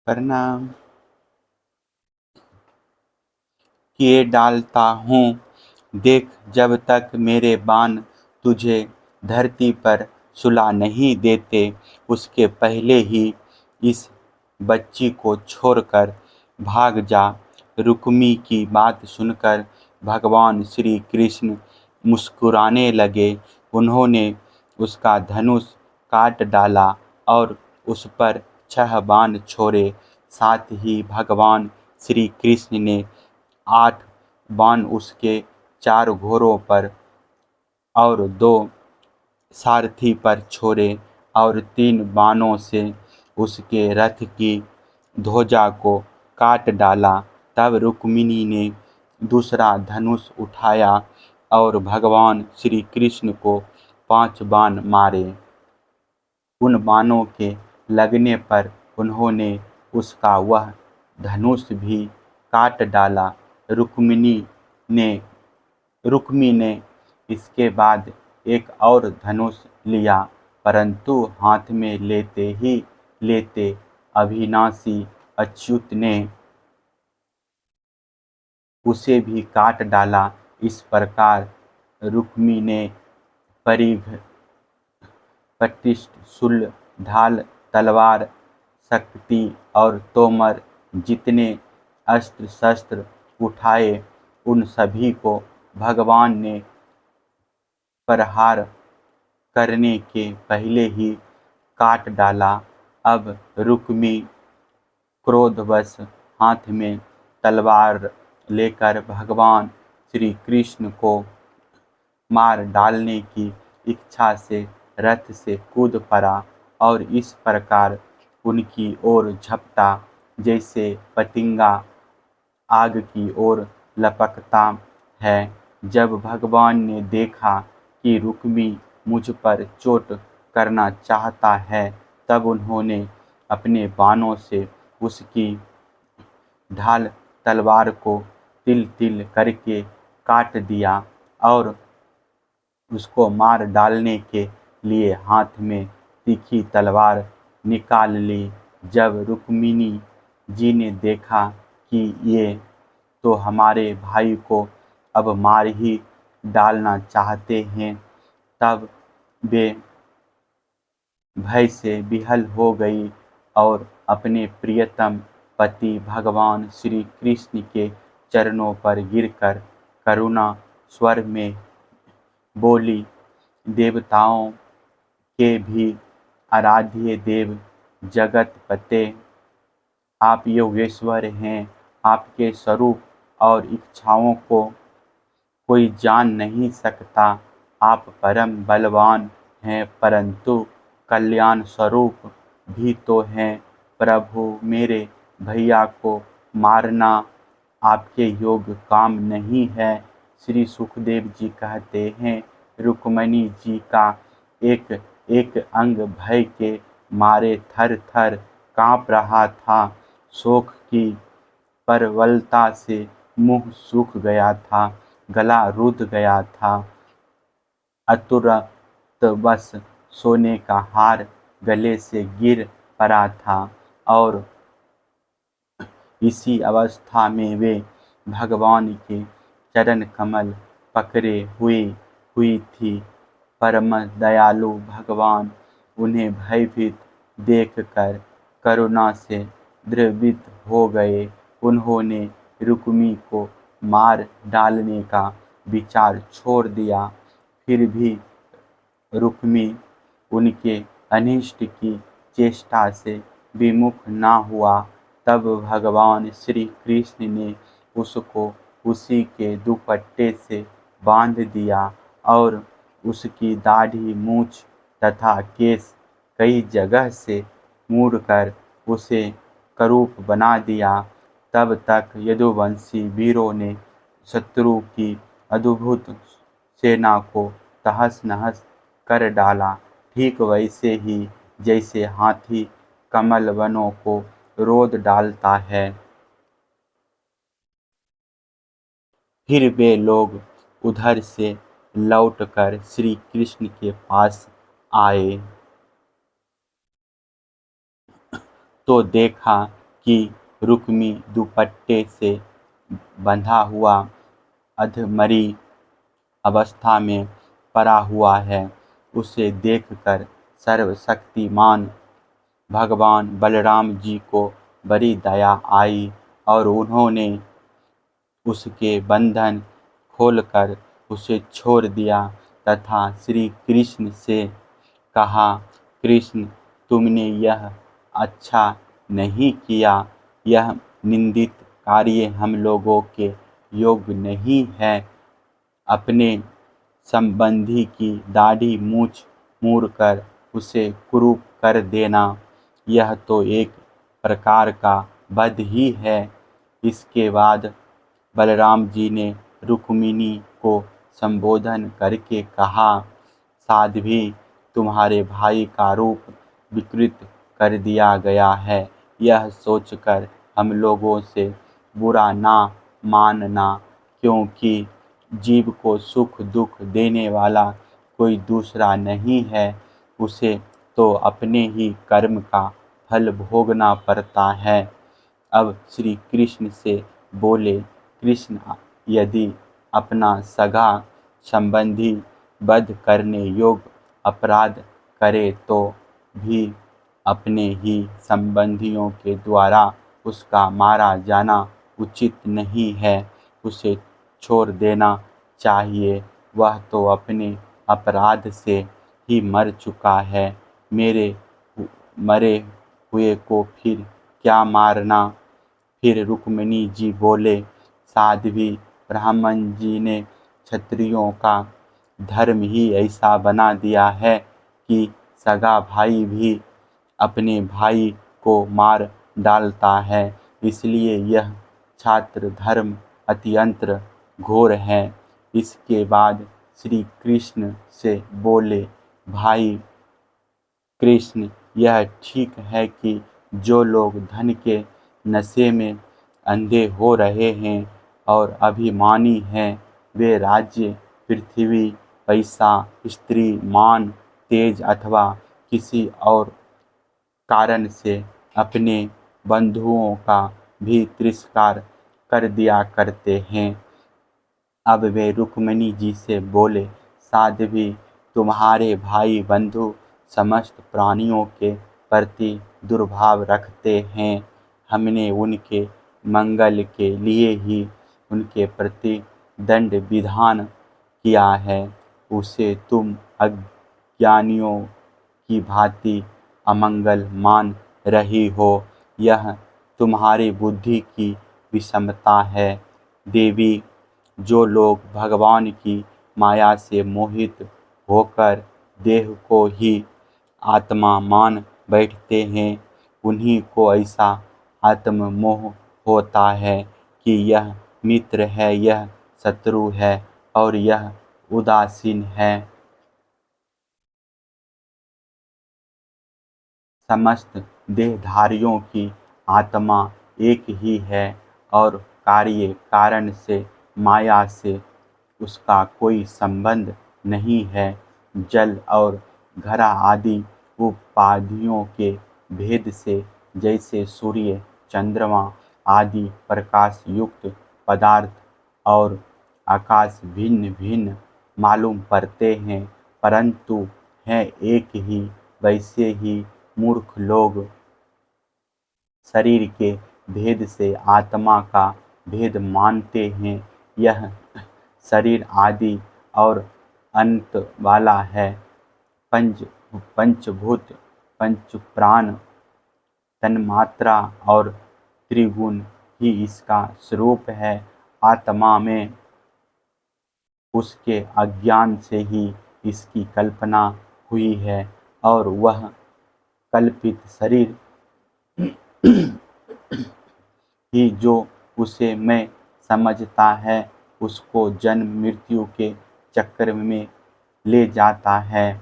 प्रणाम किए डालता हूँ। देख, जब तक मेरे बाण तुझे धरती पर सुला नहीं देते, उसके पहले ही इस बच्ची को छोड़कर भाग जा। रुक्मी की बात सुनकर भगवान श्री कृष्ण मुस्कुराने लगे। उन्होंने उसका धनुष काट डाला और उस पर 6 बाण छोड़े। साथ ही भगवान श्री कृष्ण ने 8 बाण उसके 4 घोड़ों पर और 2 सारथी पर छोड़े और 3 बाणों से उसके रथ की ध्वजा को काट डाला। तब रुक्मिणी ने दूसरा धनुष उठाया और भगवान श्री कृष्ण को 5 बाण मारे। उन बाणों के लगने पर उन्होंने उसका वह धनुष भी काट डाला। रुक्मी ने इसके बाद एक और धनुष लिया, परंतु हाथ में लेते ही लेते अविनाशी अच्युत ने उसे भी काट डाला। इस प्रकार रुक्मी ने परिघ, प्रतिष्ठ, शूल, ढाल, तलवार, शक्ति और तोमर जितने अस्त्र शस्त्र उठाए, उन सभी को भगवान ने प्रहार करने के पहले ही काट डाला। अब रुक्मी क्रोधवश हाथ में तलवार लेकर भगवान श्री कृष्ण को मार डालने की इच्छा से रथ से कूद पड़ा और इस प्रकार उनकी ओर झपटा जैसे पतंगा आग की ओर लपकता है। जब भगवान ने देखा कि रुक्मी मुझ पर चोट करना चाहता है, तब उन्होंने अपने बाणों से उसकी ढाल तलवार को तिल तिल करके काट दिया और उसको मार डालने के लिए हाथ में तीखी तलवार निकाल ली। जब रुक्मिणी जी ने देखा कि ये तो हमारे भाई को अब मार ही डालना चाहते हैं, तब वे भय से विह्वल हो गई और अपने प्रियतम पति भगवान श्री कृष्ण के चरणों पर गिरकर करुणा स्वर में बोली, देवताओं के भी आराध्य देव जगतपते, आप योगेश्वर हैं। आपके स्वरूप और इच्छाओं को कोई जान नहीं सकता। आप परम बलवान हैं, परंतु कल्याण स्वरूप भी तो हैं। प्रभु, मेरे भैया को मारना आपके योग काम नहीं है। श्री सुखदेव जी कहते हैं, रुक्मिणी जी का एक एक अंग भय के मारे थर थर काँप रहा था। शोक की प्रबलता से मुंह सूख गया था, गला रुध गया था। अतुरतवश सोने का हार गले से गिर पड़ा था और इसी अवस्था में वे भगवान के चरण कमल पकड़े हुई थी। परम दयालु भगवान उन्हें भयभीत देखकर करुणा से द्रवित हो गए। उन्होंने रुक्मी को मार डालने का विचार छोड़ दिया। फिर भी रुक्मी उनके अनिष्ट की चेष्टा से विमुख न हुआ। तब भगवान श्री कृष्ण ने उसको उसी के दुपट्टे से बांध दिया और उसकी दाढ़ी, मूछ तथा केस कई जगह से मुड़कर उसे करूप बना दिया। तब तक यदुवंशी वीरों ने शत्रु की अद्भुत सेना को तहस नहस कर डाला, ठीक वैसे ही जैसे हाथी कमल वनों को रोद डालता है। फिर वे लोग उधर से लौटकर श्री कृष्ण के पास आए तो देखा कि रुक्मी दुपट्टे से बंधा हुआ अधमरी अवस्था में पड़ा हुआ है। उसे देखकर सर्वशक्तिमान भगवान बलराम जी को बड़ी दया आई और उन्होंने उसके बंधन खोलकर उसे छोड़ दिया तथा श्री कृष्ण से कहा, कृष्ण, तुमने यह अच्छा नहीं किया। यह निंदित कार्य हम लोगों के योग्य नहीं है। अपने संबंधी की दाढ़ी मूछ मूड़कर उसे कुरूप कर देना, यह तो एक प्रकार का वध ही है। इसके बाद बलराम जी ने रुक्मिणी को संबोधन करके कहा, साध्वी, तुम्हारे भाई का रूप विकृत कर दिया गया है। यह सोचकर हम लोगों से बुरा ना मानना, क्योंकि जीव को सुख दुख देने वाला कोई दूसरा नहीं है। उसे तो अपने ही कर्म का फल भोगना पड़ता है। अब श्री कृष्ण से बोले, कृष्ण, यदि अपना सगा संबंधी वध करने योग्य अपराध करे तो भी अपने ही संबंधियों के द्वारा उसका मारा जाना उचित नहीं है। उसे छोड़ देना चाहिए। वह तो अपने अपराध से ही मर चुका है। मेरे मरे हुए को फिर क्या मारना। फिर रुक्मिणी जी बोले, साध्वी, ब्राह्मण जी ने क्षत्रियों का धर्म ही ऐसा बना दिया है कि सगा भाई भी अपने भाई को मार डालता है। इसलिए यह छात्र धर्म अत्यंत घोर है। इसके बाद श्री कृष्ण से बोले, भाई कृष्ण, यह ठीक है कि जो लोग धन के नशे में अंधे हो रहे हैं और अभिमानी हैं, वे राज्य, पृथ्वी, पैसा, स्त्री, मान, तेज अथवा किसी और कारण से अपने बंधुओं का भी तिरस्कार कर दिया करते हैं। अब वे रुक्मिणी जी से बोले, साध्वी, तुम्हारे भाई बंधु समस्त प्राणियों के प्रति दुर्भाव रखते हैं। हमने उनके मंगल के लिए ही उनके प्रति दंड विधान किया है। उसे तुम अज्ञानियों की भांति अमंगल मान रही हो। यह तुम्हारी बुद्धि की विषमता है। देवी, जो लोग भगवान की माया से मोहित होकर देह को ही आत्मा मान बैठते हैं, उन्हीं को ऐसा आत्ममोह होता है कि यह मित्र है, यह शत्रु है और यह उदासीन है। समस्त देहधारियों की आत्मा एक ही है और कार्य कारण से माया से उसका कोई संबंध नहीं है। जल और घड़ा आदि उपाधियों के भेद से जैसे सूर्य, चंद्रमा आदि प्रकाश युक्त पदार्थ और आकाश भिन्न भिन्न मालूम पड़ते हैं, परंतु हैं एक ही, वैसे ही मूर्ख लोग शरीर के भेद से आत्मा का भेद मानते हैं। यह शरीर आदि और अंत वाला है। पंचभूत, पंचप्राण, तन्मात्रा और त्रिगुण ही इसका स्वरूप है। आत्मा में उसके अज्ञान से ही इसकी कल्पना हुई है और वह कल्पित शरीर ही जो उसे मैं समझता है, उसको जन्म मृत्यु के चक्र में ले जाता है।